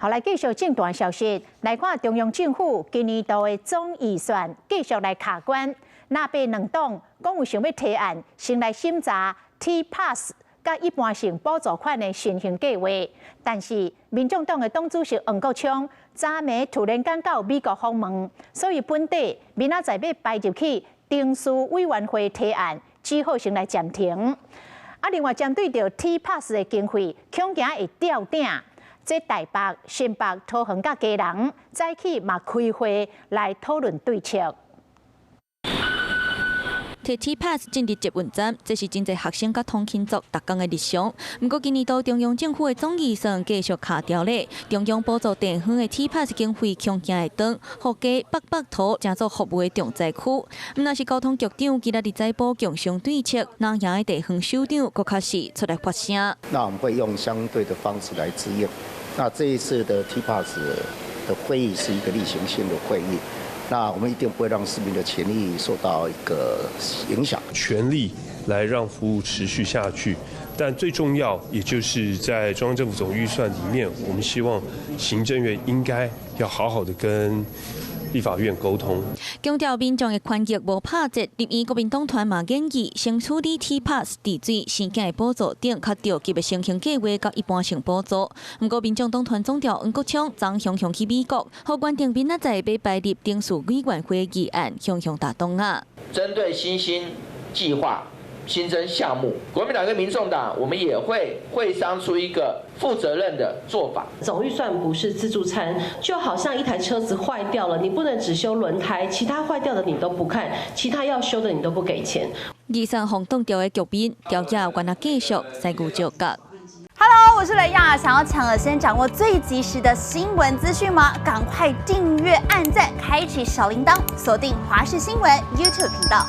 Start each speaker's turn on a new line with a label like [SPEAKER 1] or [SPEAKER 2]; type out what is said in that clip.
[SPEAKER 1] 后来继续正段消息，来看中央政府今年度的总预算继续来卡关，那边两党讲有想要提案，先来审查 TPASS 甲一般性补助款的先行计划，但是民众党的党主席黄国昌昨暝突然间到美国访问，所以本地明仔载要排入去定事委员会提案，只好先来暂停。另外针对着 TPASS 的经费，恐惊会掉顶。这台北、新北、桃园甲基隆早起嘛开会来讨论对策。
[SPEAKER 2] 摕 TPASS 进入捷运站，这是真侪学生甲通勤族逐工的日常。不过今年度中央政府的总预算继续卡掉咧，中央补助地方的 TPASS 经费恐惊会长，福家、北北桃正做服务的重灾区。那是交通局长今日在补强相对策，南洋的地方首长佫较是出来发声。
[SPEAKER 3] 那我们会用相对的方式来支援。那这一次的 TPASS 的会议是一个例行性的会议。那我们一定不会让市民的权益受到一个影响，
[SPEAKER 4] 全力来让服务持续下去。但最重要，也就是在中央政府总预算里面，我们希望行政院应该要好好的跟立法院沟通。
[SPEAKER 2] 强调民众的权益无拍折，立院国民党团嘛建议先处理 TPASS 治水、生计的补助等较着急的先行计划甲一般性补助。不过，民众党团总调黄国昌昨向去美国，和原定明仔载要排入定事委员会的议案，向打动啊。
[SPEAKER 5] 针对新兴计划。新增项目，国民党跟民众党，我们也会商出一个负责任的做法。
[SPEAKER 6] 总预算不是自助餐，就好像一台车子坏掉了，你不能只修轮胎，其他坏掉的你都不看，其他要修的你都不给钱。
[SPEAKER 2] 以上轰动掉的局面，调解原来继续西股就格。
[SPEAKER 7] Hello， 我是雷亚，想要抢先掌握最及时的新闻资讯吗？赶快订阅、按赞、开启小铃铛，锁定华视新闻 YouTube 频道。